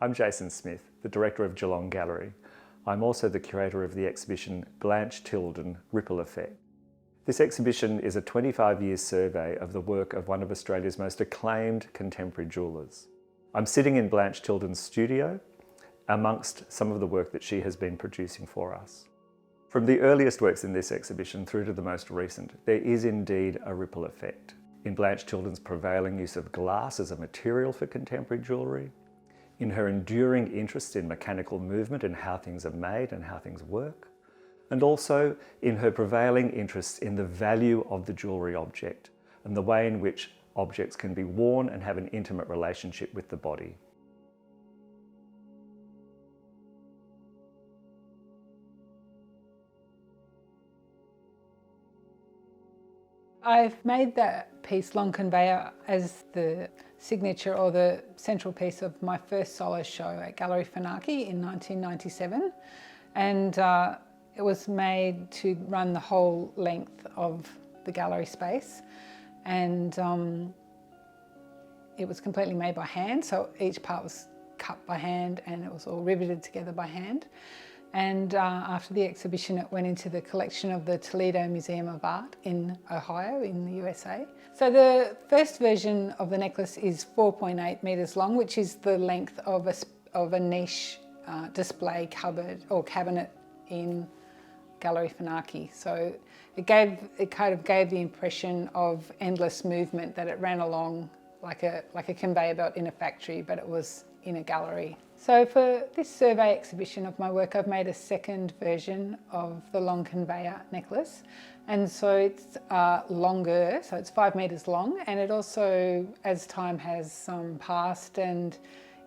I'm Jason Smith, the Director of Geelong Gallery. I'm also the curator of the exhibition Blanche Tilden, Ripple Effect. This exhibition is a 25-year survey of the work of one of Australia's most acclaimed contemporary jewellers. I'm sitting in Blanche Tilden's studio amongst some of the work that she has been producing for us. From the earliest works in this exhibition through to the most recent, there is indeed a ripple effect in Blanche Tilden's prevailing use of glass as a material for contemporary jewellery, in her enduring interest in mechanical movement and how things are made and how things work, and also in her prevailing interest in the value of the jewellery object and the way in which objects can be worn and have an intimate relationship with the body. I've made that piece, Long Conveyor, as the signature or the central piece of my first solo show at Gallery Whanake in 1997. And it was made to run the whole length of the gallery space. And it was completely made by hand, so each part was cut by hand and it was all riveted together by hand. And after the exhibition, it went into the collection of the Toledo Museum of Art in Ohio, in the USA. So the first version of the necklace is 4.8 metres long, which is the length of a niche display cupboard or cabinet in Gallery Whanake. So it kind of gave the impression of endless movement, that it ran along like a conveyor belt in a factory, but it was in a gallery. So for this survey exhibition of my work, I've made a second version of the Long Conveyor necklace. And so it's longer, so it's 5 metres long. And it also, as time has passed and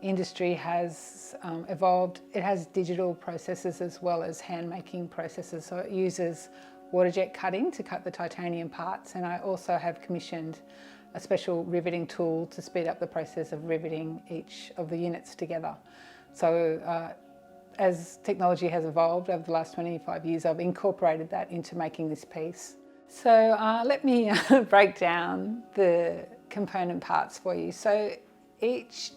industry has evolved, it has digital processes as well as hand-making processes. So it uses water jet cutting to cut the titanium parts. And I also have commissioned a special riveting tool to speed up the process of riveting each of the units together. So as technology has evolved over the last 25 years, I've incorporated that into making this piece. So let me break down the component parts for you. So each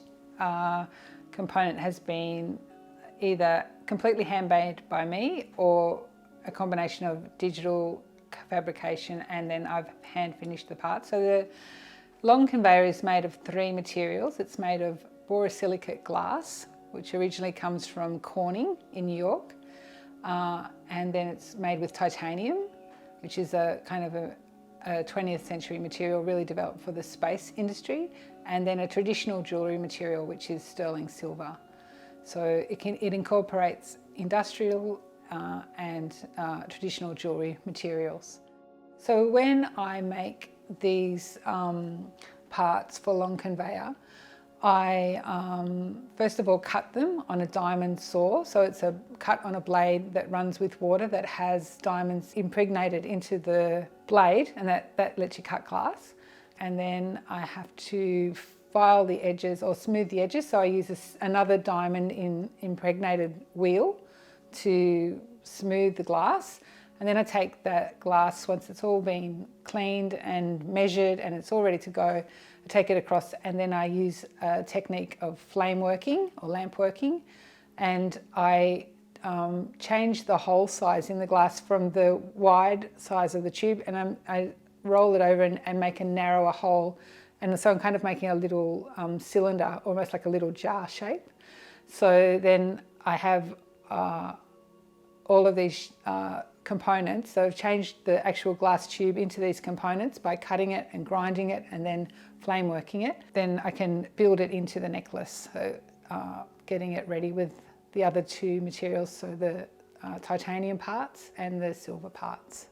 component has been either completely handmade by me or a combination of digital fabrication, and then I've hand finished the parts. So the Long Conveyor is made of 3 materials. It's made of borosilicate glass, which originally comes from Corning in New York. And then it's made with titanium, which is a kind of a 20th century material really developed for the space industry. And then a traditional jewellery material, which is sterling silver. So it incorporates industrial and traditional jewellery materials. So when I make these parts for Long Conveyor, I first of all cut them on a diamond saw. So it's a cut on a blade that runs with water that has diamonds impregnated into the blade, and that lets you cut glass. And then I have to file the edges or smooth the edges. So I use another diamond impregnated wheel to smooth the glass. And then I take that glass, once it's all been cleaned and measured and it's all ready to go, I take it across, and then I use a technique of flame working or lamp working, and I change the hole size in the glass from the wide size of the tube, and I roll it over and make a narrower hole. And so I'm kind of making a little cylinder, almost like a little jar shape. So then I have all of these components. So I've changed the actual glass tube into these components by cutting it and grinding it and then flame working it. Then I can build it into the necklace, so getting it ready with the other 2 materials, so the titanium parts and the silver parts.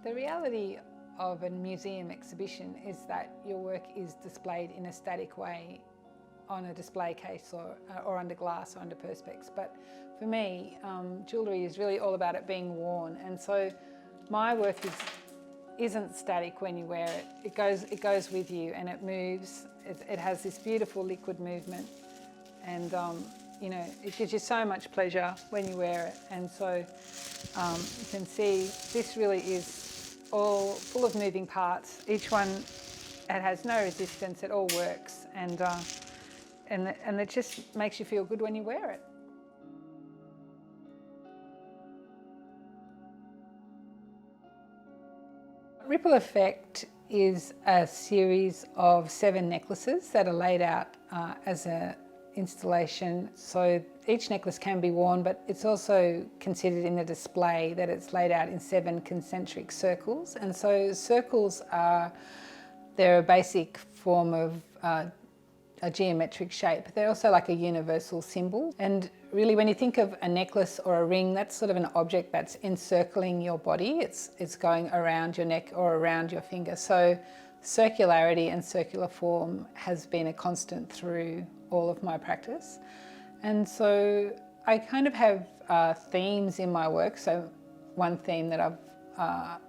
The reality of a museum exhibition is that your work is displayed in a static way on a display case or under glass or under perspex. But for me, jewellery is really all about it being worn, and so my work isn't static when you wear it. It goes with you and it moves. It has this beautiful liquid movement, and you know, it gives you so much pleasure when you wear it. And so you can see this really is all full of moving parts. Each one, it has no resistance. It all works, and it just makes you feel good when you wear it. Ripple Effect is a series of 7 necklaces that are laid out as an installation. So each necklace can be worn, but it's also considered in the display that it's laid out in 7 concentric circles. And so circles they're a basic form of a geometric shape. They're also like a universal symbol. And really, when you think of a necklace or a ring, that's sort of an object that's encircling your body. It's going around your neck or around your finger. So circularity and circular form has been a constant through all of my practice. And so I kind of have themes in my work. So one theme that I've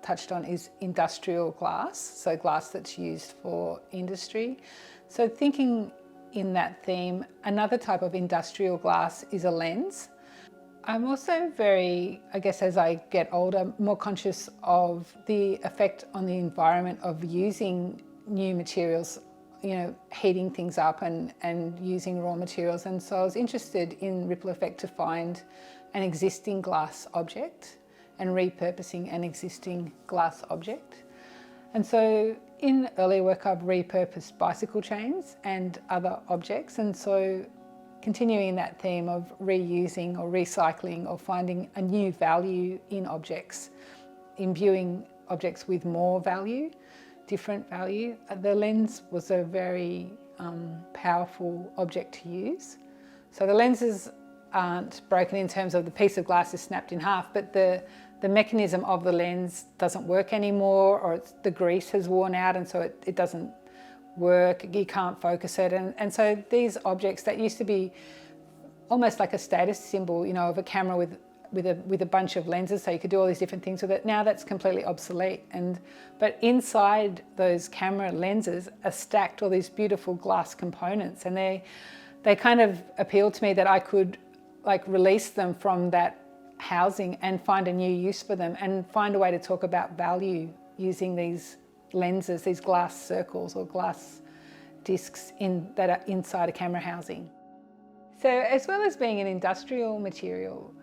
touched on is industrial glass, so glass that's used for industry. So thinking in that theme, another type of industrial glass is a lens. I'm also very, I guess as I get older, more conscious of the effect on the environment of using new materials, you know, heating things up and using raw materials. And so I was interested in Ripple Effect to find an existing glass object and repurposing an existing glass object. And so in earlier work, I've repurposed bicycle chains and other objects. And so continuing that theme of reusing or recycling or finding a new value in objects, imbuing objects with more value, different value. The lens was a very powerful object to use. So the lenses aren't broken in terms of the piece of glass is snapped in half, but the mechanism of the lens doesn't work anymore, or the grease has worn out, and so it doesn't work. You can't focus it. And so these objects that used to be almost like a status symbol, you know, of a camera with a bunch of lenses, so you could do all these different things with it. Now that's completely obsolete. But inside those camera lenses are stacked all these beautiful glass components, and they kind of appealed to me that I could like release them from that housing and find a new use for them and find a way to talk about value using these lenses, these glass circles or glass discs that are inside a camera housing. So as well as being an industrial material,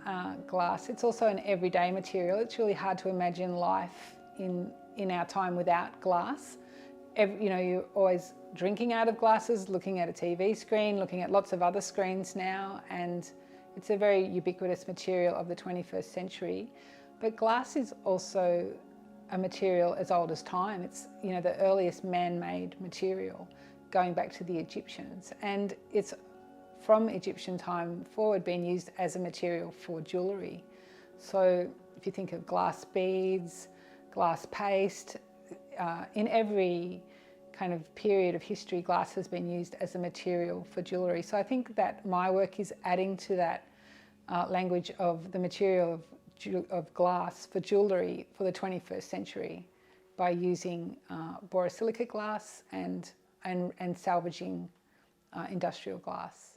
glass, it's also an everyday material. It's really hard to imagine life in our time without glass. You know, you're always drinking out of glasses, looking at a TV screen, looking at lots of other screens now, and it's a very ubiquitous material of the 21st century. But glass is also a material as old as time. It's, you know, the earliest man-made material going back to the Egyptians. And it's from Egyptian time forward been used as a material for jewellery. So if you think of glass beads, glass paste, in every kind of period of history, glass has been used as a material for jewellery. So I think that my work is adding to that language of the material of glass for jewellery for the 21st century by using borosilicate glass and salvaging industrial glass.